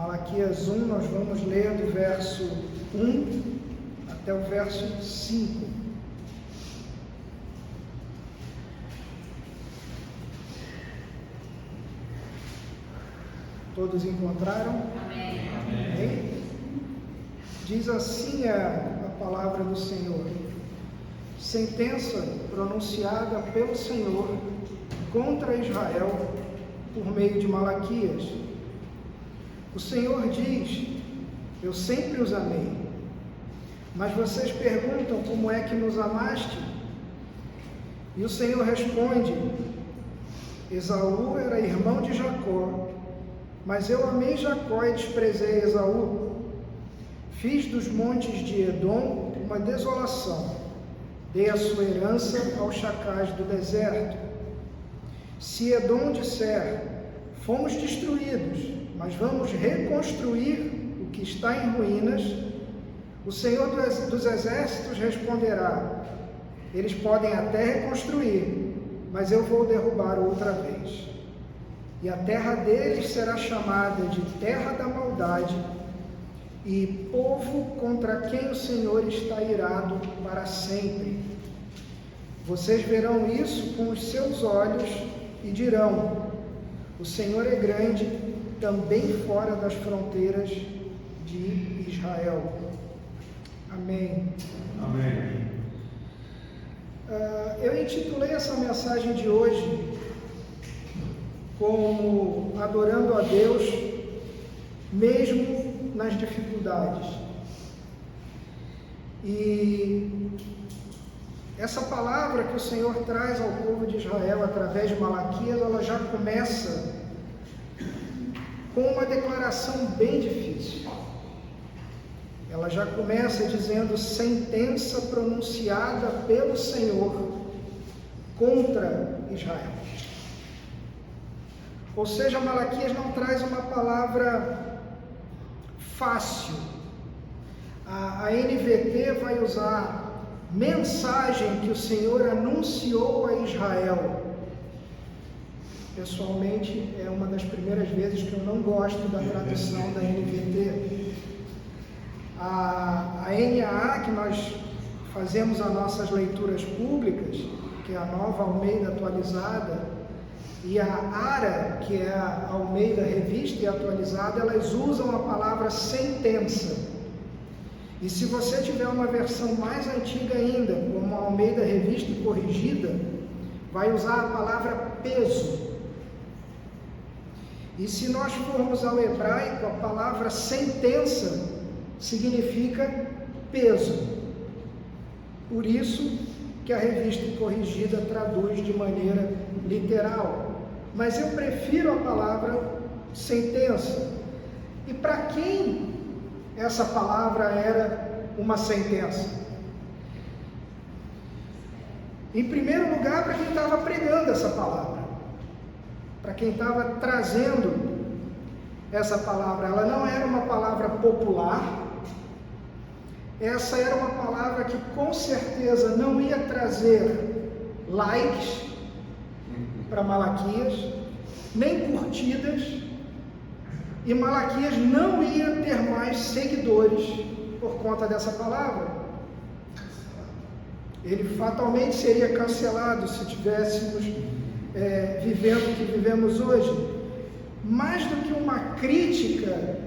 Malaquias 1, nós vamos ler do verso 1 até o verso 5. Todos encontraram? Amém. Amém? Diz assim a palavra do Senhor: sentença pronunciada pelo Senhor contra Israel por meio de Malaquias. O Senhor diz: eu sempre os amei. Mas vocês perguntam: como é que nos amaste? E o Senhor responde: Esaú era irmão de Jacó, mas eu amei Jacó e desprezei Esaú. Fiz dos montes de Edom uma desolação, dei a sua herança aos chacais do deserto. Se Edom disser: fomos destruídos, mas vamos reconstruir o que está em ruínas, o Senhor dos Exércitos responderá: eles podem até reconstruir, mas eu vou derrubar outra vez. E a terra deles será chamada de terra da maldade e povo contra quem o Senhor está irado para sempre. Vocês verão isso com os seus olhos e dirão: o Senhor é grande também fora das fronteiras de Israel. Amém. Amém. Eu intitulei essa mensagem de hoje como Adorando a Deus mesmo nas dificuldades. E essa palavra que o Senhor traz ao povo de Israel através de Malaquias, ela já começa com uma declaração bem difícil. Ela já começa dizendo: sentença pronunciada pelo Senhor contra Israel. Ou seja, Malaquias não traz uma palavra fácil. A NVT vai usar mensagem que o Senhor anunciou a Israel. Pessoalmente, é uma das primeiras vezes que eu não gosto da tradução da NVT. A NAA, que nós fazemos as nossas leituras públicas, que é a Nova Almeida Atualizada, e a ARA, que é a Almeida Revista e Atualizada, elas usam a palavra sentença. E se você tiver uma versão mais antiga ainda, como a Almeida Revista e Corrigida, vai usar a palavra peso. E se nós formos ao hebraico, a palavra sentença significa peso. Por isso que a Revista e Corrigida traduz de maneira literal. Mas eu prefiro a palavra sentença. E para quem essa palavra era uma sentença? Em primeiro lugar, para quem estava pregando essa palavra, para quem estava trazendo essa palavra. Ela não era uma palavra popular. Essa era uma palavra que com certeza não ia trazer likes para Malaquias, nem curtidas, e Malaquias não ia ter mais seguidores por conta dessa palavra. Ele fatalmente seria cancelado se tivéssemos vivendo o que vivemos hoje. Mais do que uma crítica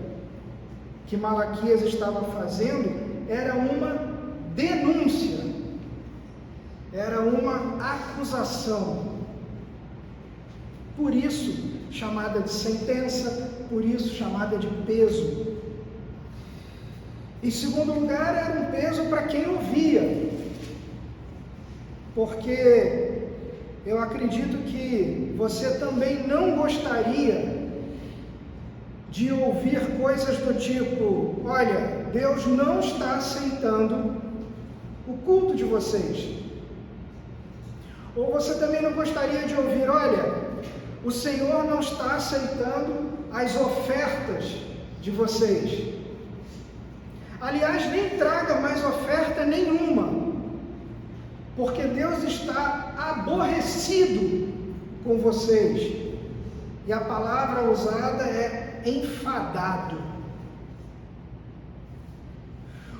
que Malaquias estava fazendo, era uma denúncia, era uma acusação. Por isso chamada de sentença, por isso chamada de peso. Em segundo lugar, era um peso para quem ouvia, porque eu acredito que você também não gostaria de ouvir coisas do tipo: olha, Deus não está aceitando o culto de vocês. Ou você também não gostaria de ouvir: olha, o Senhor não está aceitando as ofertas de vocês. Aliás, nem traga mais oferta nenhuma, porque Deus está aborrecido com vocês. E a palavra usada é enfadado.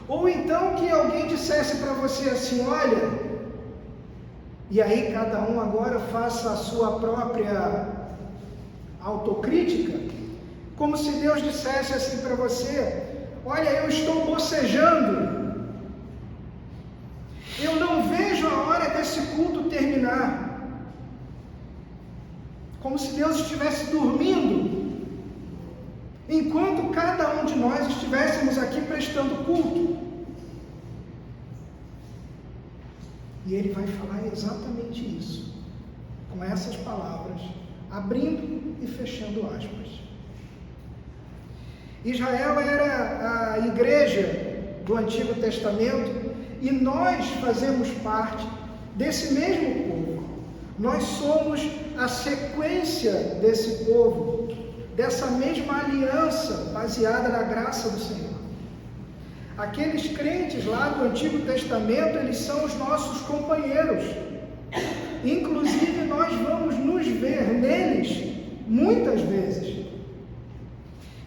Ou então que alguém dissesse para você assim, olha, e aí cada um agora faça a sua própria autocrítica, como se Deus dissesse assim para você, olha, eu estou bocejando, eu não vejo a hora desse culto terminar, como se Deus estivesse dormindo, enquanto cada um de nós estivéssemos aqui prestando culto. E ele vai falar exatamente isso, com essas palavras, abrindo e fechando aspas. Israel era a igreja do Antigo Testamento e nós fazemos parte desse mesmo povo. Nós somos a sequência desse povo, dessa mesma aliança baseada na graça do Senhor. Aqueles crentes lá do Antigo Testamento, eles são os nossos companheiros. Inclusive, nós vamos nos ver neles muitas vezes.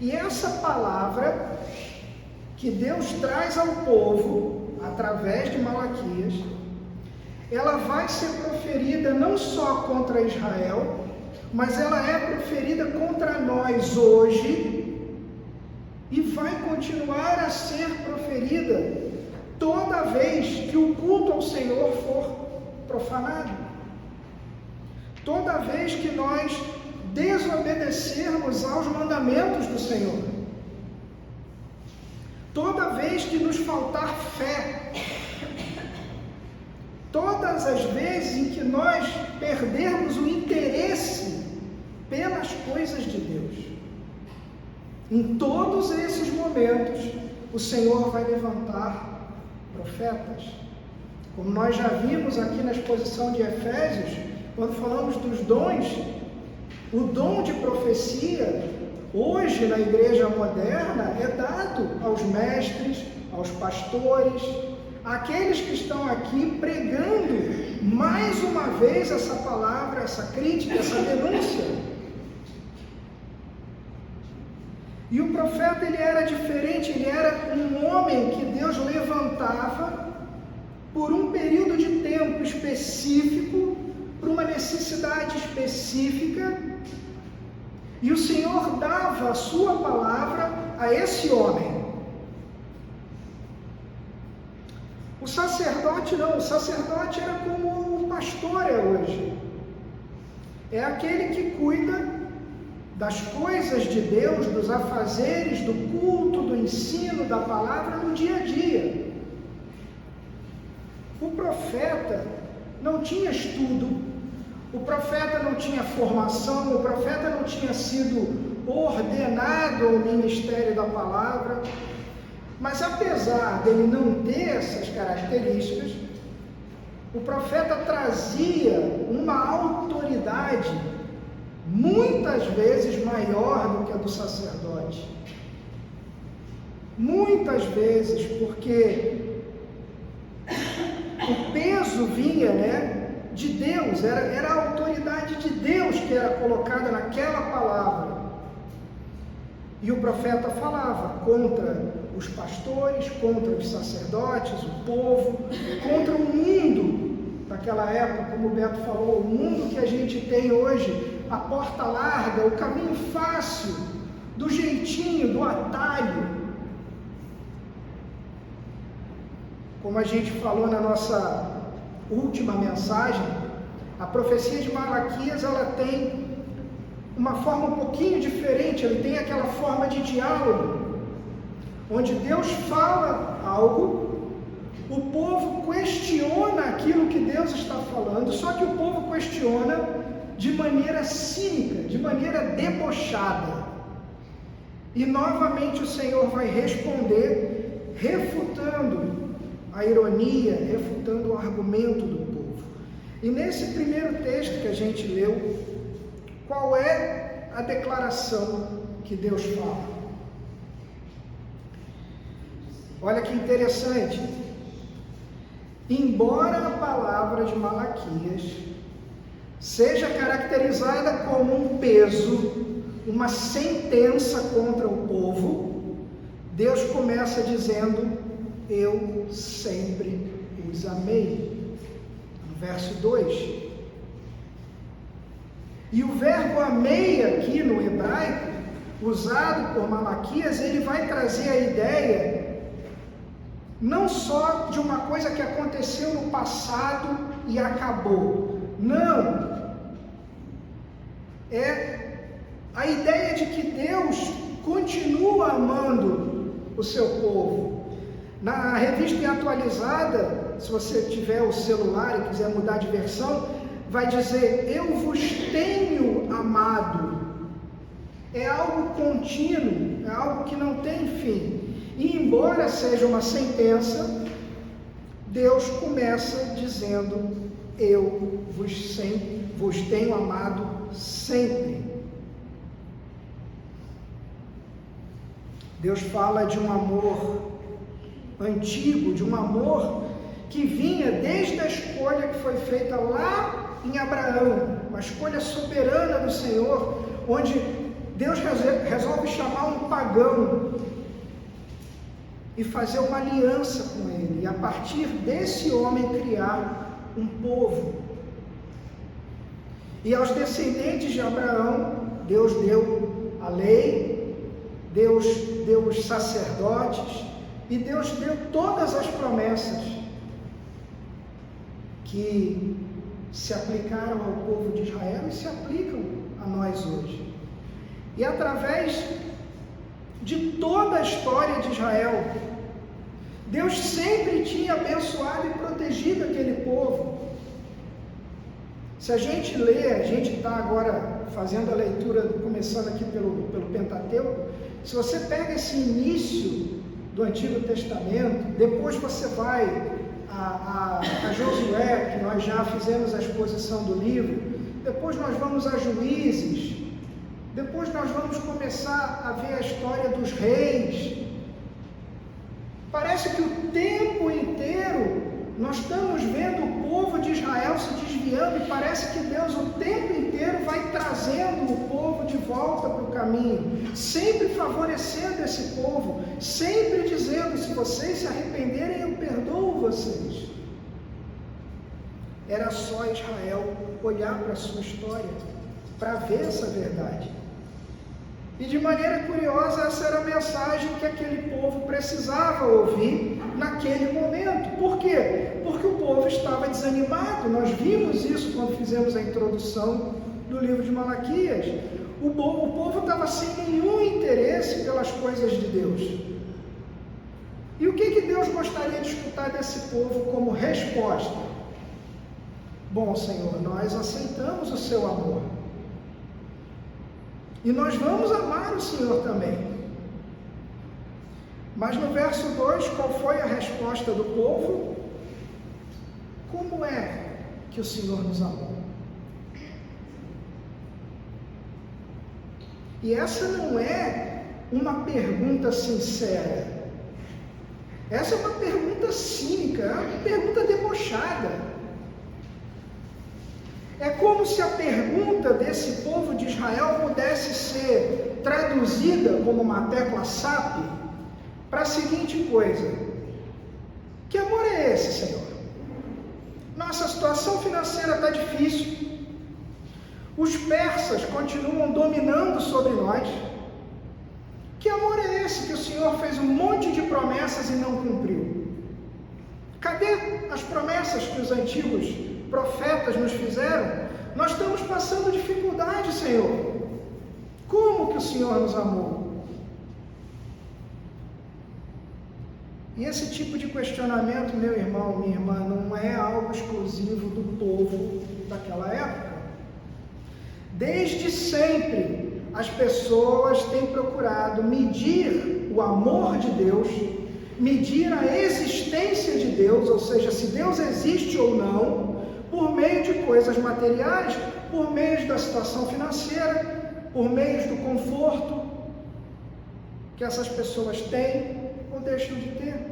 E essa palavra que Deus traz ao povo, através de Malaquias, ela vai ser proferida não só contra Israel, mas ela é proferida contra nós hoje, e vai continuar a ser proferida toda vez que o culto ao Senhor for profanado. Toda vez que nós desobedecermos aos mandamentos do Senhor. Toda vez que nos faltar fé. Todas as vezes em que nós perdermos o interesse pelas coisas de Deus. Em todos esses momentos, o Senhor vai levantar profetas. Como nós já vimos aqui na exposição de Efésios, quando falamos dos dons, o dom de profecia, hoje na igreja moderna, é dado aos mestres, aos pastores, àqueles que estão aqui pregando mais uma vez essa palavra, essa crítica, essa denúncia. E o profeta, ele era diferente, ele era um homem que Deus levantava por um período de tempo específico, por uma necessidade específica, e o Senhor dava a sua palavra a esse homem. O sacerdote não, o sacerdote era como o pastor é hoje. É aquele que cuida das coisas de Deus, dos afazeres, do culto, do ensino, da palavra no dia a dia. O profeta não tinha estudo, o profeta não tinha formação, o profeta não tinha sido ordenado ao ministério da palavra, mas apesar dele não ter essas características, o profeta trazia uma autoridade muitas vezes maior do que a do sacerdote. Muitas vezes, porque o peso vinha, de Deus, era a autoridade de Deus que era colocada naquela palavra. E o profeta falava contra os pastores, contra os sacerdotes, o povo, contra o mundo daquela época, como o Beto falou, o mundo que a gente tem hoje, a porta larga, o caminho fácil, do jeitinho, do atalho. Como a gente falou na nossa última mensagem, a profecia de Malaquias, ela tem uma forma um pouquinho diferente, ele tem aquela forma de diálogo, onde Deus fala algo, o povo questiona aquilo que Deus está falando, só que o povo questiona de maneira cínica, de maneira debochada. E novamente o Senhor vai responder, refutando a ironia, refutando o argumento do povo. E nesse primeiro texto que a gente leu, qual é a declaração que Deus fala? Olha que interessante. Embora a palavra de Malaquias seja caracterizada como um peso, uma sentença contra o povo, Deus começa dizendo: eu sempre os amei. No verso 2. E o verbo amei aqui no hebraico, usado por Malaquias, ele vai trazer a ideia não só de uma coisa que aconteceu no passado e acabou. Não. É a ideia de que Deus continua amando o seu povo. Na revista atualizada, se você tiver o celular e quiser mudar de versão, vai dizer: eu vos tenho amado. É algo contínuo, é algo que não tem fim. E embora seja uma sentença, Deus começa dizendo: eu vos tenho amado sempre. Deus fala de um amor antigo, de um amor que vinha desde a escolha que foi feita lá em Abraão, uma escolha soberana do Senhor, onde Deus resolve chamar um pagão e fazer uma aliança com ele, e a partir desse homem criar um povo. E aos descendentes de Abraão, Deus deu a lei, Deus deu os sacerdotes, e Deus deu todas as promessas que se aplicaram ao povo de Israel e se aplicam a nós hoje. E através de toda a história de Israel, Deus sempre tinha abençoado e protegido aquele povo. Se a gente lê, a gente está agora fazendo a leitura, começando aqui pelo Pentateuco, se você pega esse início do Antigo Testamento, depois você vai a Josué, que nós já fizemos a exposição do livro, depois nós vamos a Juízes, depois nós vamos começar a ver a história dos reis. Parece que o tempo inteiro nós estamos vendo o povo de Israel se desviando, e parece que Deus o tempo inteiro vai trazendo o povo de volta para o caminho, sempre favorecendo esse povo, sempre dizendo: se vocês se arrependerem, eu perdoo vocês. Era só Israel olhar para a sua história para ver essa verdade. E de maneira curiosa, essa era a mensagem que aquele povo precisava ouvir naquele momento. Por quê? Porque o povo estava desanimado. Nós vimos isso quando fizemos a introdução do livro de Malaquias. O povo estava sem nenhum interesse pelas coisas de Deus. E o que Deus gostaria de escutar desse povo como resposta? Bom, Senhor, nós aceitamos o seu amor. E nós vamos amar o Senhor também. Mas no verso 2, qual foi a resposta do povo? Como é que o Senhor nos amou? E essa não é uma pergunta sincera. Essa é uma pergunta cínica, é uma pergunta debochada. É como se a pergunta desse povo de Israel pudesse ser traduzida como uma tecla SAP para a seguinte coisa: que amor é esse, Senhor? Nossa situação financeira está difícil, os persas continuam dominando sobre nós. Que amor é esse que o Senhor fez um monte de promessas e não cumpriu? Cadê as promessas que os antigos profetas nos fizeram? Nós estamos passando dificuldade, Senhor. Como que o Senhor nos amou? E esse tipo de questionamento, meu irmão, minha irmã, não é algo exclusivo do povo daquela época. Desde sempre, as pessoas têm procurado medir o amor de Deus, medir a existência de Deus, ou seja, se Deus existe ou não, por meio de coisas materiais, por meio da situação financeira, por meio do conforto que essas pessoas têm ou deixam de ter.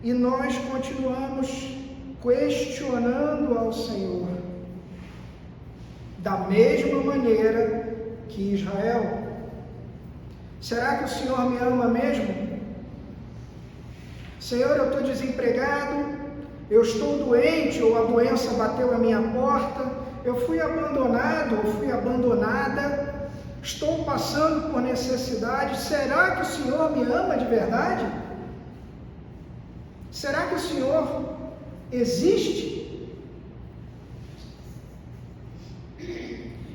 E nós continuamos questionando ao Senhor da mesma maneira que Israel. Será que o Senhor me ama mesmo? Senhor, eu estou desempregado, eu estou doente, ou a doença bateu a minha porta, eu fui abandonado, ou fui abandonada, estou passando por necessidade. Será que o Senhor me ama de verdade? Será que o Senhor existe?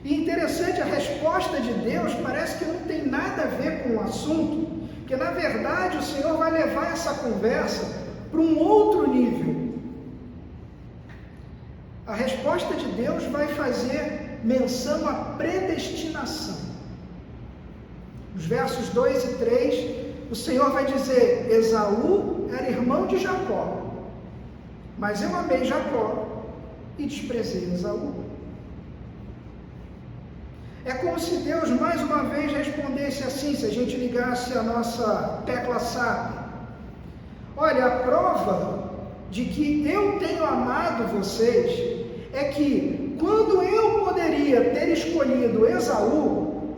E interessante, a resposta de Deus parece que não tem nada a ver com o assunto, porque na verdade o Senhor vai levar essa conversa para um outro nível. A resposta de Deus vai fazer menção à predestinação. Nos versos 2 e 3, o Senhor vai dizer: Esaú era irmão de Jacó, mas eu amei Jacó e desprezei Esaú. É como se Deus mais uma vez respondesse assim, se a gente ligasse a nossa tecla SAP. Olha, a prova de que eu tenho amado vocês é que quando eu poderia ter escolhido Esaú,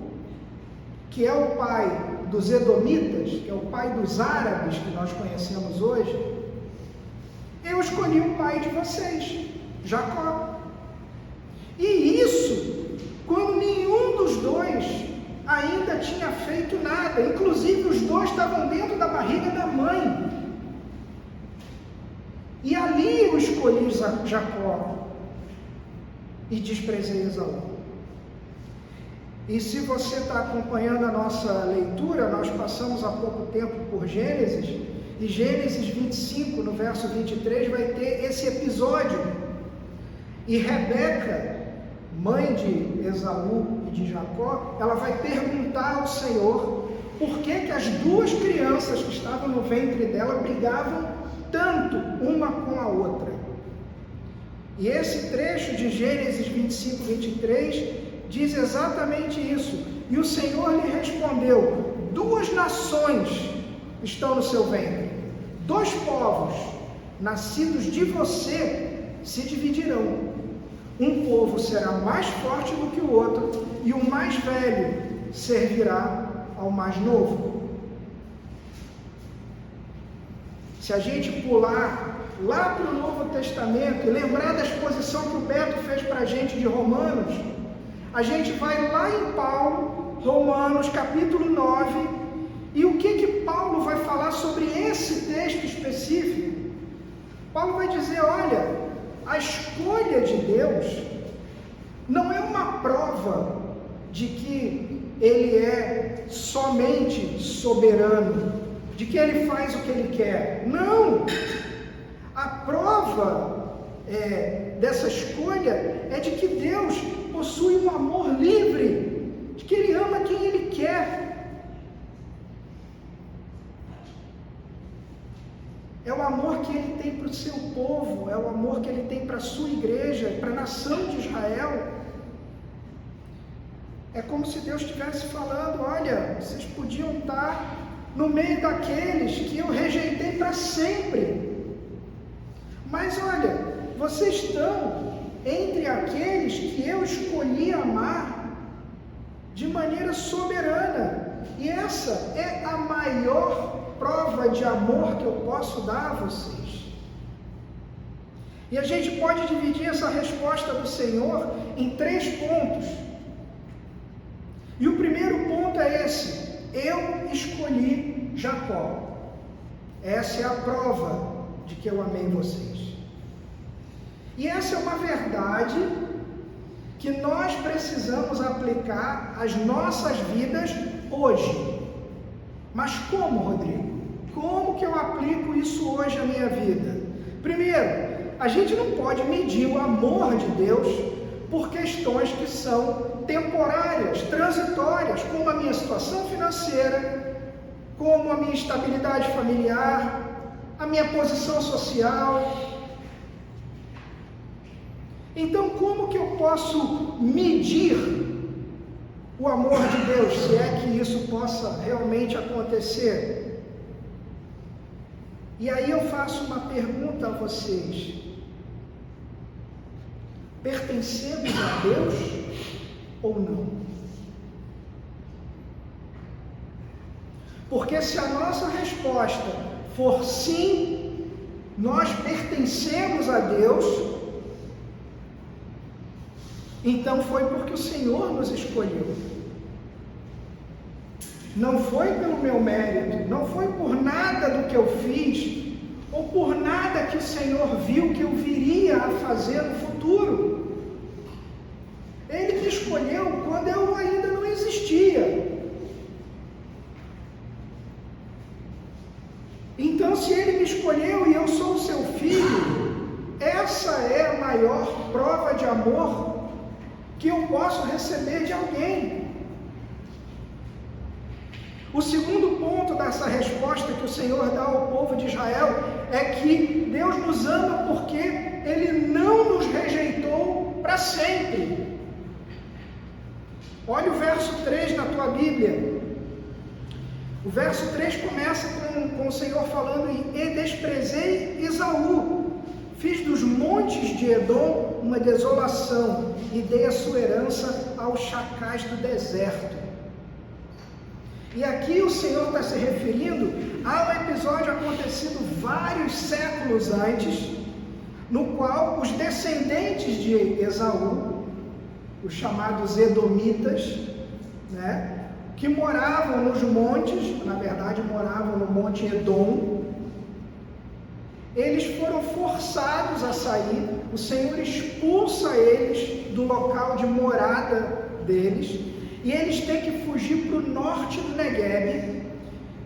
que é o pai dos Edomitas, que é o pai dos árabes que nós conhecemos hoje, eu escolhi o pai de vocês, Jacó. E isso quando nenhum dos dois ainda tinha feito nada, inclusive os dois estavam dentro da barriga da mãe. E ali eu escolhi Jacó e desprezei Esaú. E se você está acompanhando a nossa leitura, nós passamos há pouco tempo por Gênesis, e Gênesis 25, no verso 23, vai ter esse episódio. E Rebeca, mãe de Esaú e de Jacó, ela vai perguntar ao Senhor por que as duas crianças que estavam no ventre dela brigavam tanto uma com a outra. E esse trecho de Gênesis 25, 23 diz exatamente isso. E o Senhor lhe respondeu: duas nações estão no seu ventre, dois povos nascidos de você se dividirão. Um povo será mais forte do que o outro, e o mais velho servirá ao mais novo. Se a gente pular lá para o Novo Testamento e lembrar da exposição que o Beto fez para a gente de Romanos, a gente vai lá em Paulo, Romanos capítulo 9, e o que Paulo vai falar sobre esse texto específico? Paulo vai dizer: olha, a escolha de Deus não é uma prova de que Ele é somente soberano, de que Ele faz o que Ele quer. Não! A prova dessa escolha é de que Deus possui um amor livre, de que Ele ama quem Ele quer. É o amor que Ele tem para o seu povo, é o amor que Ele tem para a sua igreja, para a nação de Israel. É como se Deus estivesse falando: olha, vocês podiam estar no meio daqueles que eu rejeitei para sempre, mas olha, vocês estão entre aqueles que eu escolhi amar de maneira soberana, e essa é a maior prova de amor que eu posso dar a vocês. E a gente pode dividir essa resposta do Senhor em 3 pontos. E o primeiro ponto é esse: eu escolhi Jacó. Essa é a prova de que eu amei vocês. E essa é uma verdade que nós precisamos aplicar às nossas vidas hoje. Mas como, Rodrigo? Como que eu aplico isso hoje à minha vida? Primeiro, a gente não pode medir o amor de Deus por questões que são temporárias, transitórias, como a minha situação financeira, como a minha estabilidade familiar, a minha posição social. Então, como que eu posso medir o amor de Deus, se é que isso possa realmente acontecer? E aí eu faço uma pergunta a vocês: pertencemos a Deus? ou não? Porque se a nossa resposta for sim, nós pertencemos a Deus, então foi porque o Senhor nos escolheu. Não foi pelo meu mérito, não foi por nada do que eu fiz, ou por nada que o Senhor viu que eu viria a fazer no futuro. Ele me escolheu quando eu ainda não existia. Então, se Ele me escolheu e eu sou o seu filho, essa é a maior prova de amor que eu posso receber de alguém. O segundo ponto dessa resposta que o Senhor dá ao povo de Israel é que Deus nos ama porque Ele não nos rejeitou para sempre. Olha o verso 3 na tua Bíblia. O verso 3 começa com o Senhor falando e desprezei Esaú, fiz dos montes de Edom uma desolação e dei a sua herança aos chacais do deserto. E aqui o Senhor está se referindo a um episódio acontecido vários séculos antes, no qual os descendentes de Esaú, os chamados Edomitas, que moravam nos montes, na verdade moravam no monte Edom, eles foram forçados a sair, o Senhor expulsa eles do local de morada deles, e eles têm que fugir para o norte do Negueb.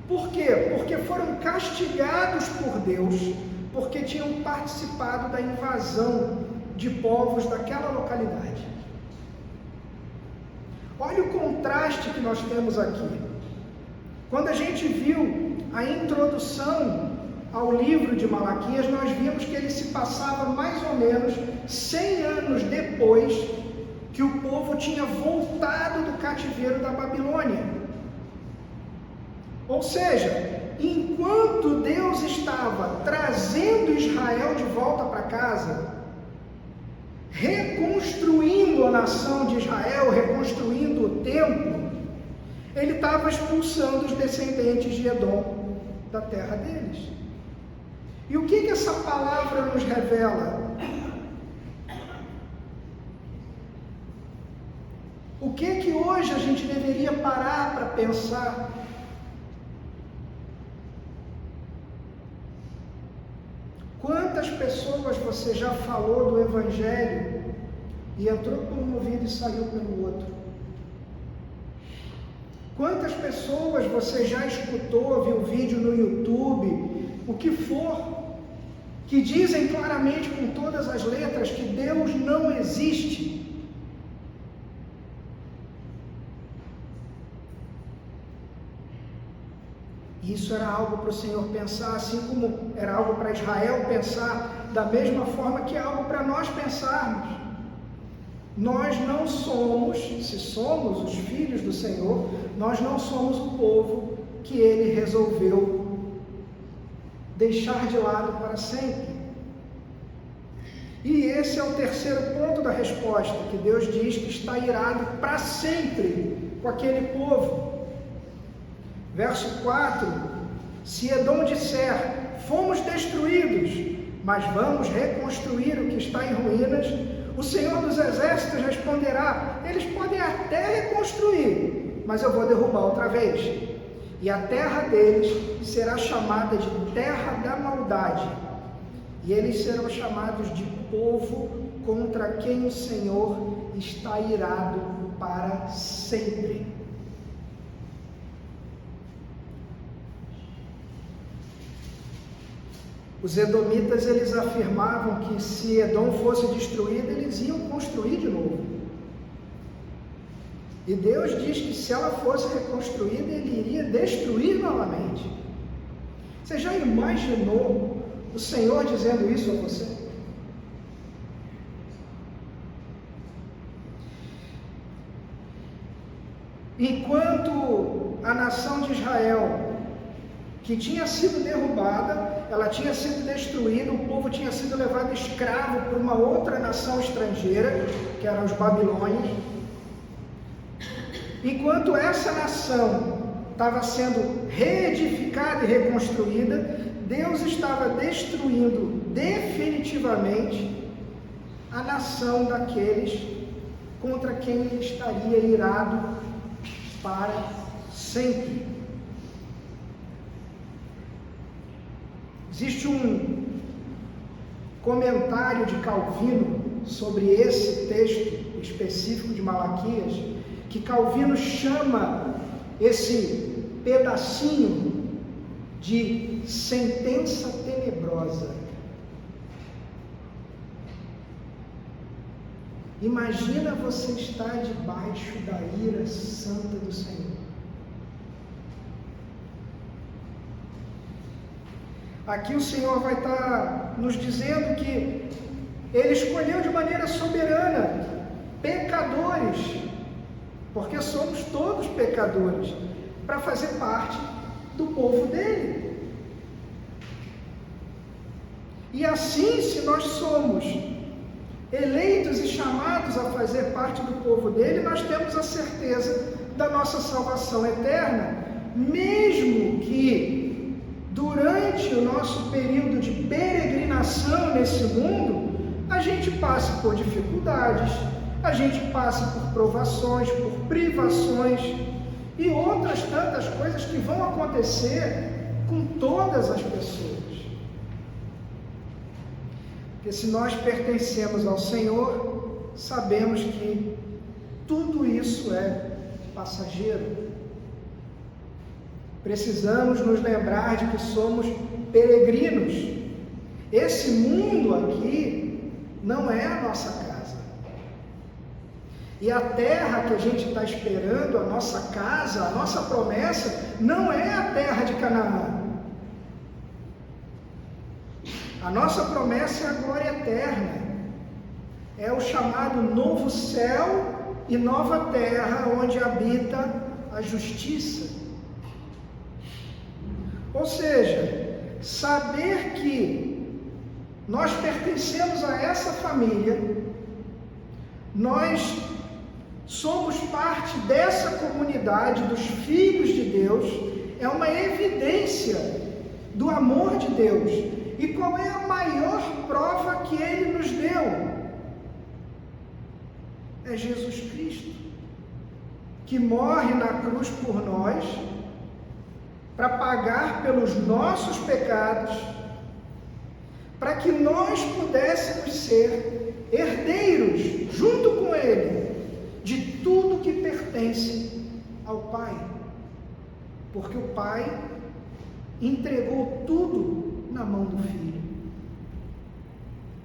Por quê? Porque foram castigados por Deus, porque tinham participado da invasão de povos daquela localidade. Olha o contraste que nós temos aqui. Quando a gente viu a introdução ao livro de Malaquias, nós vimos que ele se passava mais ou menos 100 anos depois que o povo tinha voltado do cativeiro da Babilônia. Ou seja, enquanto Deus estava trazendo Israel de volta para casa, reconstruindo a nação de Israel, reconstruindo o templo, ele estava expulsando os descendentes de Edom da terra deles. E o que essa palavra nos revela? O que hoje a gente deveria parar para pensar? Quantas pessoas você já falou do Evangelho e entrou por um ouvido e saiu pelo outro? Quantas pessoas você já escutou, viu vídeo no YouTube, o que for, que dizem claramente com todas as letras que Deus não existe? Isso era algo para o Senhor pensar, assim como era algo para Israel pensar, da mesma forma que é algo para nós pensarmos. Nós não somos, se somos os filhos do Senhor, nós não somos o povo que Ele resolveu deixar de lado para sempre. E esse é o terceiro ponto da resposta, que Deus diz que está irado para sempre com aquele povo. Verso 4, se Edom disser, fomos destruídos, mas vamos reconstruir o que está em ruínas, o Senhor dos Exércitos responderá, eles podem até reconstruir, mas eu vou derrubar outra vez. E a terra deles será chamada de terra da maldade, e eles serão chamados de povo contra quem o Senhor está irado para sempre. Os edomitas, eles afirmavam que se Edom fosse destruída, eles iam construir de novo. E Deus diz que se ela fosse reconstruída, Ele iria destruir novamente. Você já imaginou o Senhor dizendo isso a você? Enquanto a nação de Israel, que tinha sido derrubada, ela tinha sido destruída, o povo tinha sido levado escravo por uma outra nação estrangeira, que eram os babilônios. Enquanto essa nação estava sendo reedificada e reconstruída, Deus estava destruindo definitivamente a nação daqueles contra quem ele estaria irado para sempre. Existe um comentário de Calvino sobre esse texto específico de Malaquias, que Calvino chama esse pedacinho de sentença tenebrosa. Imagina você estar debaixo da ira santa do Senhor. Aqui o Senhor vai estar nos dizendo que Ele escolheu de maneira soberana pecadores, porque somos todos pecadores, para fazer parte do povo dele. E assim, se nós somos eleitos e chamados a fazer parte do povo dele, nós temos a certeza da nossa salvação eterna, mesmo que durante o nosso período de peregrinação nesse mundo, a gente passe por dificuldades, a gente passe por provações, por privações e outras tantas coisas que vão acontecer com todas as pessoas. Porque se nós pertencemos ao Senhor, sabemos que tudo isso é passageiro. Precisamos nos lembrar de que somos peregrinos. Esse mundo aqui não é a nossa casa. E a terra que a gente está esperando, a nossa casa, a nossa promessa, não é a terra de Canaã. A nossa promessa é a glória eterna. É o chamado novo céu e nova terra, onde habita a justiça. Ou seja, saber que nós pertencemos a essa família, nós somos parte dessa comunidade dos filhos de Deus, é uma evidência do amor de Deus. E qual é a maior prova que Ele nos deu? É Jesus Cristo, que morre na cruz por nós, para pagar pelos nossos pecados, para que nós pudéssemos ser herdeiros, junto com Ele, de tudo que pertence ao Pai. Porque o Pai entregou tudo na mão do Filho.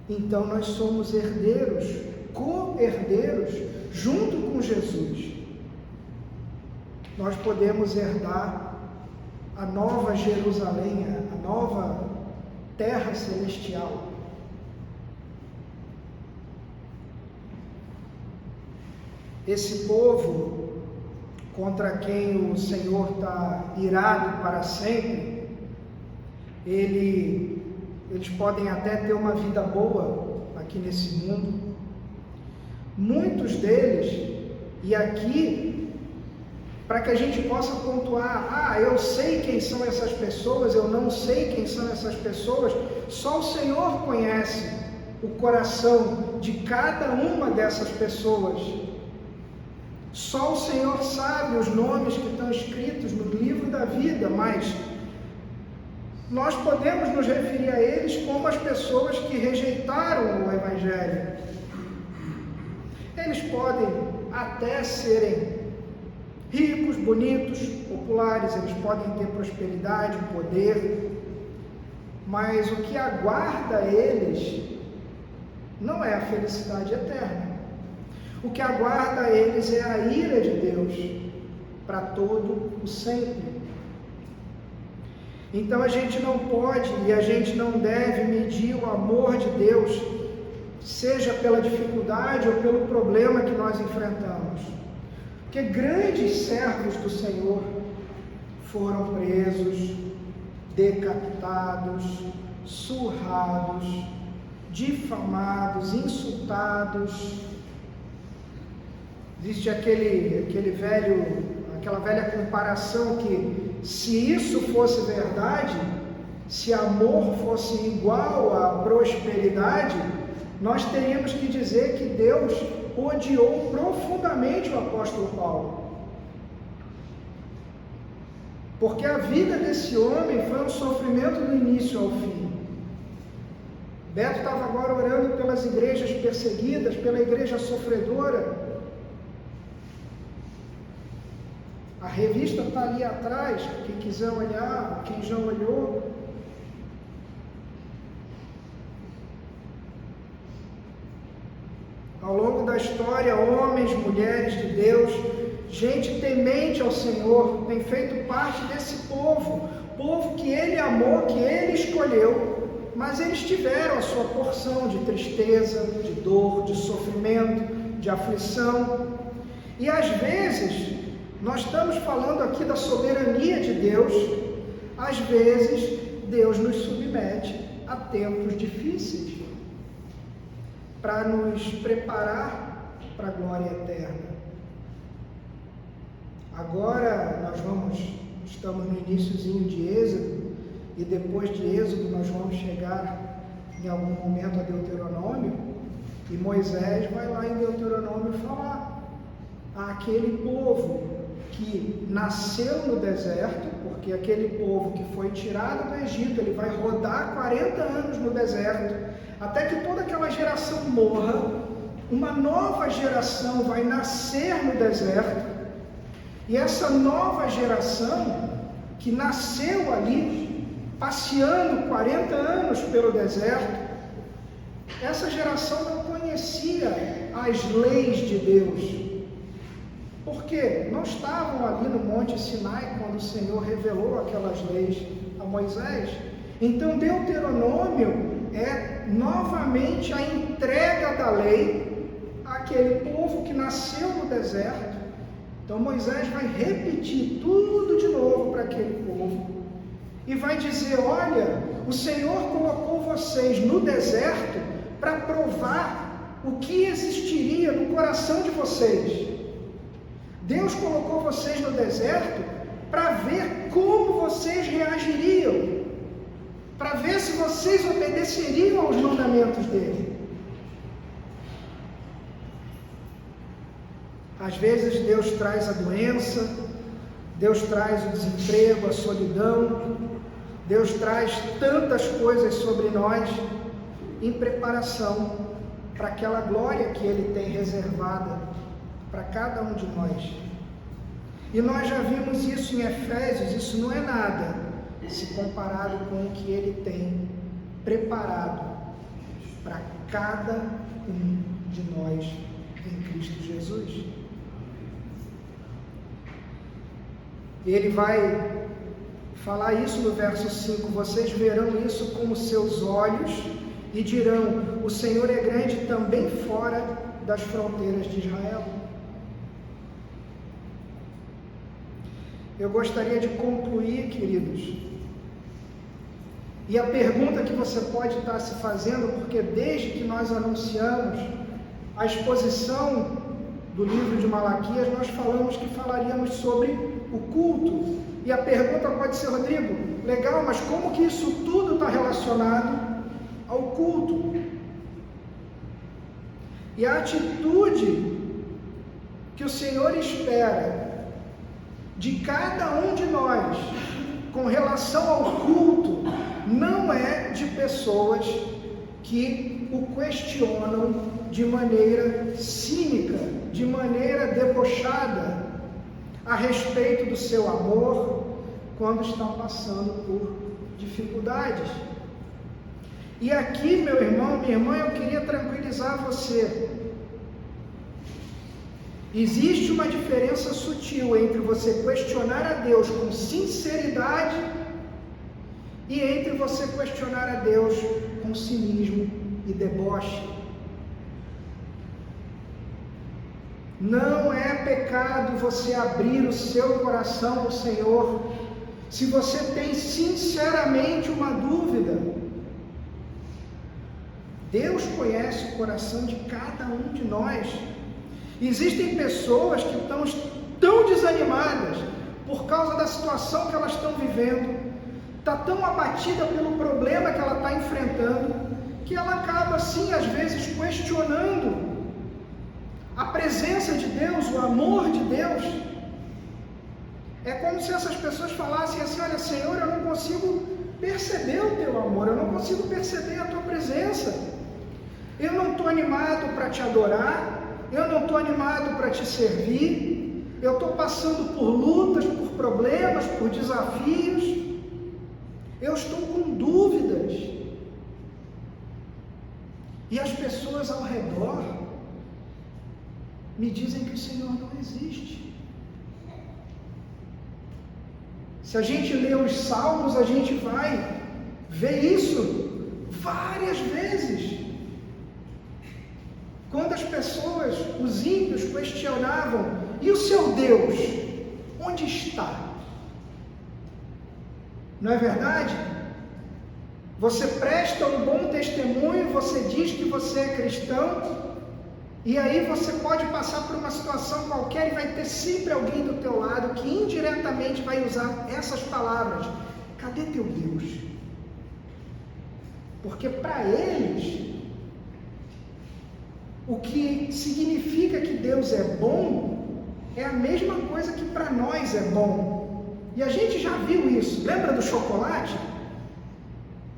Então nós somos herdeiros, co-herdeiros, junto com Jesus. Nós podemos herdar a nova Jerusalém, a nova terra celestial. Esse povo contra quem o Senhor está irado para sempre, eles podem até ter uma vida boa aqui nesse mundo. Muitos deles, e aqui, para que a gente possa pontuar, eu sei quem são essas pessoas, eu não sei quem são essas pessoas, só o Senhor conhece o coração de cada uma dessas pessoas. Só o Senhor sabe os nomes que estão escritos no livro da vida, mas nós podemos nos referir a eles como as pessoas que rejeitaram o Evangelho. Eles podem até serem ricos, bonitos, populares, eles podem ter prosperidade, poder, mas o que aguarda eles não é a felicidade eterna. O que aguarda eles é a ira de Deus para todo o sempre. Então a gente não pode e a gente não deve medir o amor de Deus, seja pela dificuldade ou pelo problema que nós enfrentamos. Porque grandes servos do Senhor foram presos, decapitados, surrados, difamados, insultados. Existe aquela velha comparação que, se isso fosse verdade, se amor fosse igual à prosperidade, nós teríamos que dizer que Deus odiou profundamente o apóstolo Paulo. Porque a vida desse homem foi um sofrimento do início ao fim. Beto estava agora orando pelas igrejas perseguidas, pela igreja sofredora. A revista está ali atrás, quem quiser olhar, quem já olhou. Ao longo da história, homens, mulheres de Deus, gente temente ao Senhor, tem feito parte desse povo que Ele amou, que Ele escolheu, mas eles tiveram a sua porção de tristeza, de dor, de sofrimento, de aflição. E às vezes, nós estamos falando aqui da soberania de Deus, às vezes Deus nos submete a tempos difíceis, para nos preparar para a glória eterna. Agora estamos no iniciozinho de Êxodo, e depois de Êxodo nós vamos chegar em algum momento a Deuteronômio, e Moisés vai lá em Deuteronômio falar àquele povo que nasceu no deserto, porque aquele povo que foi tirado do Egito, ele vai rodar 40 anos no deserto, até que toda aquela geração morra, uma nova geração vai nascer no deserto, e essa nova geração que nasceu ali, passeando 40 anos pelo deserto, essa geração não conhecia as leis de Deus. Porque não estavam ali no Monte Sinai quando o Senhor revelou aquelas leis a Moisés. Então Deuteronômio é novamente a entrega da lei àquele povo que nasceu no deserto. Então Moisés vai repetir tudo de novo para aquele povo e vai dizer: olha, o Senhor colocou vocês no deserto para provar o que existiria no coração de vocês. Deus colocou vocês no deserto para ver como vocês reagiriam, para ver se vocês obedeceriam aos mandamentos dele. Às vezes Deus traz a doença, Deus traz o desemprego, a solidão, Deus traz tantas coisas sobre nós em preparação para aquela glória que Ele tem reservada para cada um de nós. E nós já vimos isso em Efésios, isso não é nada se comparado com o que Ele tem preparado para cada um de nós em Cristo Jesus. Ele vai falar isso no verso 5: vocês verão isso com os seus olhos e dirão: o Senhor é grande também fora das fronteiras de Israel. Eu gostaria de concluir, queridos, e a pergunta que você pode estar se fazendo, porque desde que nós anunciamos a exposição do livro de Malaquias, nós falamos que falaríamos sobre o culto. E a pergunta pode ser: Rodrigo, legal, mas como que isso tudo está relacionado ao culto? E a atitude que o Senhor espera de cada um de nós com relação ao culto não é de pessoas que o questionam de maneira cínica, de maneira debochada a respeito do seu amor quando estão passando por dificuldades. E aqui, meu irmão, minha irmã, eu queria tranquilizar você. Existe uma diferença sutil entre você questionar a Deus com sinceridade e entre você questionar a Deus com cinismo e deboche. Não é pecado você abrir o seu coração ao Senhor se você tem sinceramente uma dúvida. Deus conhece o coração de cada um de nós. Existem pessoas que estão tão desanimadas por causa da situação que elas estão vivendo, está tão abatida pelo problema que ela está enfrentando, que ela acaba assim, às vezes, questionando a presença de Deus, o amor de Deus. É como se essas pessoas falassem assim: olha, Senhor, eu não consigo perceber o teu amor, eu não consigo perceber a tua presença, eu não estou animado para te adorar, eu não estou animado para te servir, eu estou passando por lutas, por problemas, por desafios, eu estou com dúvidas. E as pessoas ao redor me dizem que o Senhor não existe. Se a gente lê os Salmos, a gente vai ver isso várias vezes. Quando as pessoas, os ímpios, questionavam: e o seu Deus, onde está? Não é verdade? Você presta um bom testemunho, você diz que você é cristão, e aí você pode passar por uma situação qualquer e vai ter sempre alguém do teu lado que indiretamente vai usar essas palavras: cadê teu Deus? Porque para eles, o que significa que Deus é bom é a mesma coisa que para nós é bom. E a gente já viu isso. Lembra do chocolate?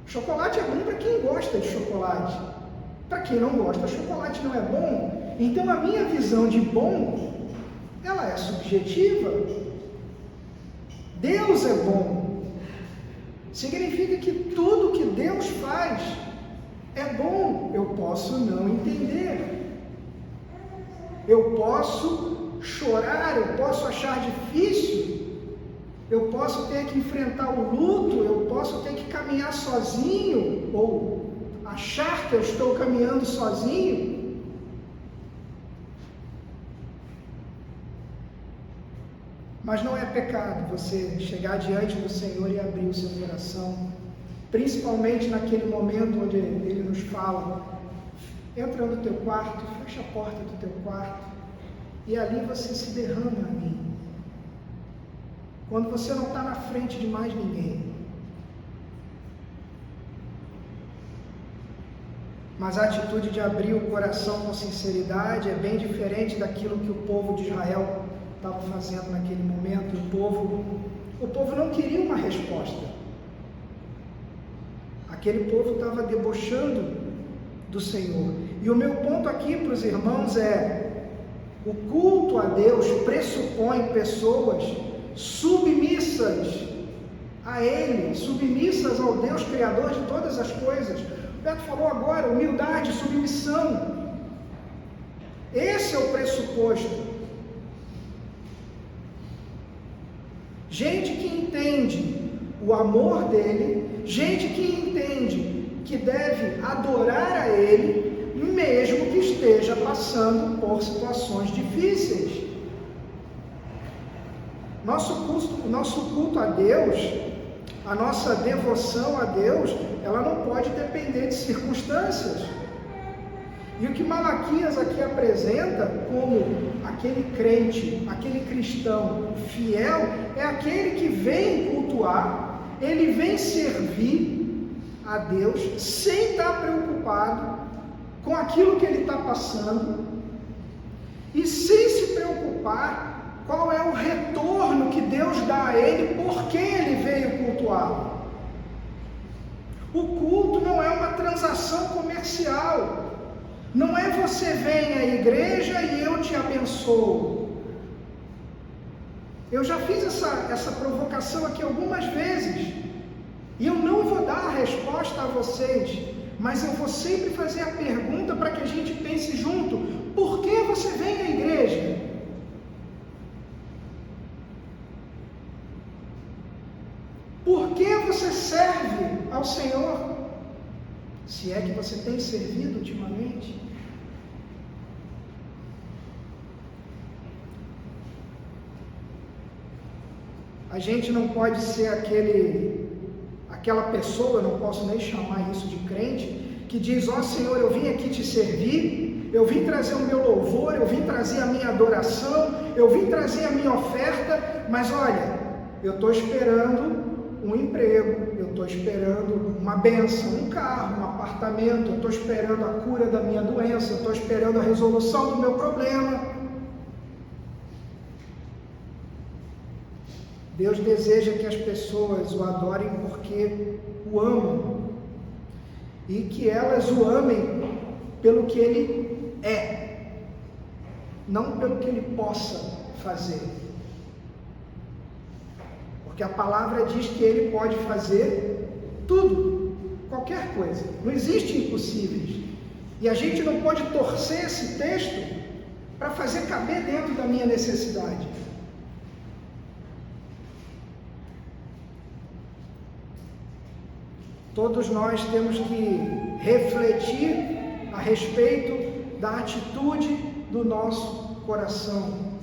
Chocolate é bom para quem gosta de chocolate. Para quem não gosta, chocolate não é bom. Então a minha visão de bom, ela é subjetiva. Deus é bom. Significa que tudo que Deus faz é bom. Eu posso não entender. Eu posso chorar, eu posso achar difícil. Eu posso ter que enfrentar o luto, eu posso ter que caminhar sozinho, ou achar que eu estou caminhando sozinho. Mas não é pecado você chegar diante do Senhor e abrir o seu coração, principalmente naquele momento onde Ele nos fala: entra no teu quarto, fecha a porta do teu quarto, e ali você se derrama a mim. Quando você não está na frente de mais ninguém. Mas a atitude de abrir o coração com sinceridade é bem diferente daquilo que o povo de Israel estava fazendo naquele momento. O povo não queria uma resposta. Aquele povo estava debochando do Senhor. E o meu ponto aqui para os irmãos é: o culto a Deus pressupõe pessoas submissas a Ele, submissas ao Deus Criador de todas as coisas. O Beto falou agora: humildade, submissão. Esse é o pressuposto. Gente que entende o amor dele, gente que entende que deve adorar a Ele, mesmo que esteja passando por situações difíceis. Nosso culto a Deus, a nossa devoção a Deus, ela não pode depender de circunstâncias. E o que Malaquias aqui apresenta como aquele crente, aquele cristão fiel, é aquele que vem cultuar, ele vem servir a Deus sem estar preocupado com aquilo que ele está passando e sem se preocupar qual é o retorno que Deus dá a ele, porque ele veio cultuar. O culto não é uma transação comercial. Não é você vem à igreja e eu te abençoo. Eu já fiz essa provocação aqui algumas vezes. E eu não vou dar a resposta a vocês, mas eu vou sempre fazer a pergunta para que a gente pense junto: por que você vem à igreja? Por que você serve ao Senhor? Se é que você tem servido ultimamente. A gente não pode ser aquela pessoa, eu não posso nem chamar isso de crente, que diz: ó Senhor, eu vim aqui te servir, eu vim trazer o meu louvor, eu vim trazer a minha adoração, eu vim trazer a minha oferta, mas olha, eu estou esperando um emprego, eu estou esperando uma bênção, um carro, um apartamento, eu estou esperando a cura da minha doença, eu estou esperando a resolução do meu problema. Deus deseja que as pessoas o adorem porque o amam e que elas o amem pelo que Ele é, não pelo que Ele possa fazer. Porque a palavra diz que Ele pode fazer tudo, qualquer coisa. Não existe impossíveis. E a gente não pode torcer esse texto para fazer caber dentro da minha necessidade. Todos nós temos que refletir a respeito da atitude do nosso coração.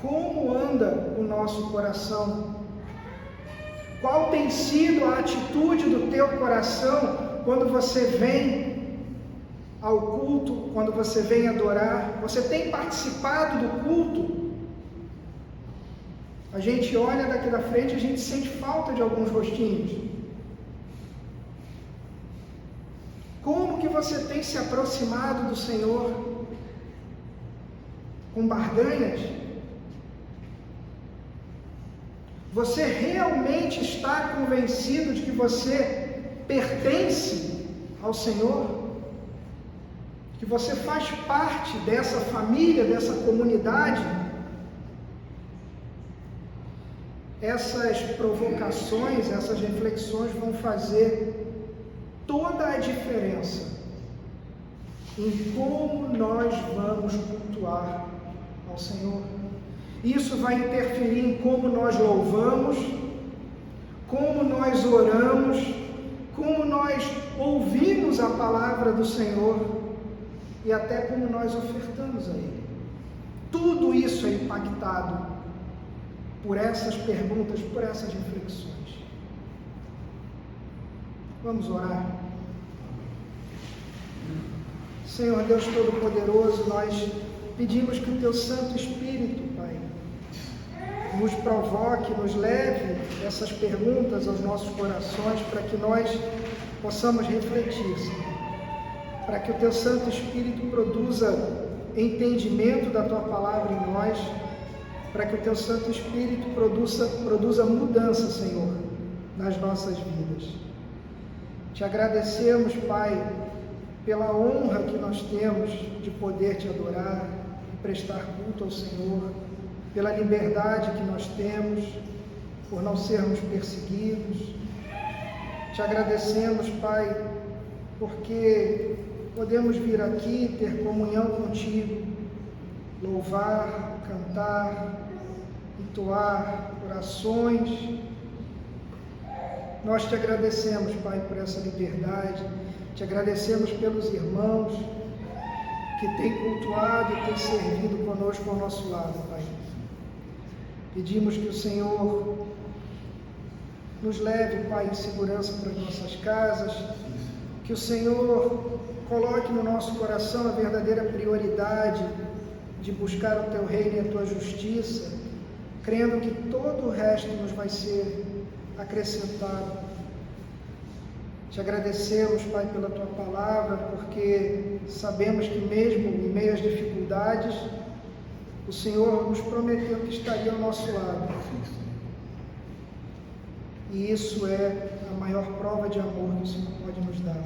Como anda o nosso coração? Qual tem sido a atitude do teu coração quando você vem ao culto, quando você vem adorar? Você tem participado do culto? A gente olha daqui da frente e a gente sente falta de alguns rostinhos. Como que você tem se aproximado do Senhor? Com barganhas? Você realmente está convencido de que você pertence ao Senhor? Que você faz parte dessa família, dessa comunidade? Essas provocações, essas reflexões vão fazer toda a diferença em como nós vamos cultuar ao Senhor. Isso vai interferir em como nós louvamos, como nós oramos, como nós ouvimos a palavra do Senhor e até como nós ofertamos a Ele. Tudo isso é impactado por essas perguntas, por essas reflexões. Vamos orar. Senhor Deus Todo-Poderoso, nós pedimos que o Teu Santo Espírito, Pai, nos provoque, nos leve essas perguntas aos nossos corações, para que nós possamos refletir, Senhor. Para que o Teu Santo Espírito produza entendimento da Tua palavra em nós, para que o Teu Santo Espírito produza mudança, Senhor, nas nossas vidas. Te agradecemos, Pai, pela honra que nós temos de poder Te adorar e prestar culto ao Senhor, pela liberdade que nós temos, por não sermos perseguidos. Te agradecemos, Pai, porque podemos vir aqui ter comunhão contigo, louvar, cantar, entoar orações. Nós Te agradecemos, Pai, por essa liberdade. Te agradecemos pelos irmãos que têm cultuado e têm servido conosco ao nosso lado, Pai. Pedimos que o Senhor nos leve, Pai, em segurança para as nossas casas, que o Senhor coloque no nosso coração a verdadeira prioridade de buscar o Teu reino e a Tua justiça, crendo que todo o resto nos vai ser acrescentado. Te agradecemos, Pai, pela Tua palavra, porque sabemos que mesmo em meio às dificuldades, o Senhor nos prometeu que estaria ao nosso lado. E isso é a maior prova de amor que o Senhor pode nos dar.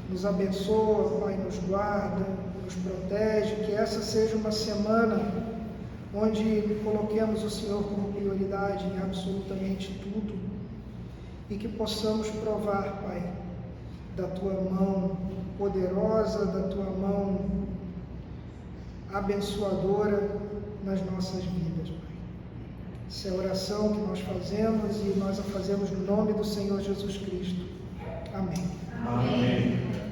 Nos abençoa, Pai, nos guarda, nos protege, que essa seja uma semana onde coloquemos o Senhor como prioridade em absolutamente tudo e que possamos provar, Pai, da Tua mão poderosa, da Tua mão abençoadora nas nossas vidas, Pai. Essa é a oração que nós fazemos e nós a fazemos no nome do Senhor Jesus Cristo. Amém. Amém.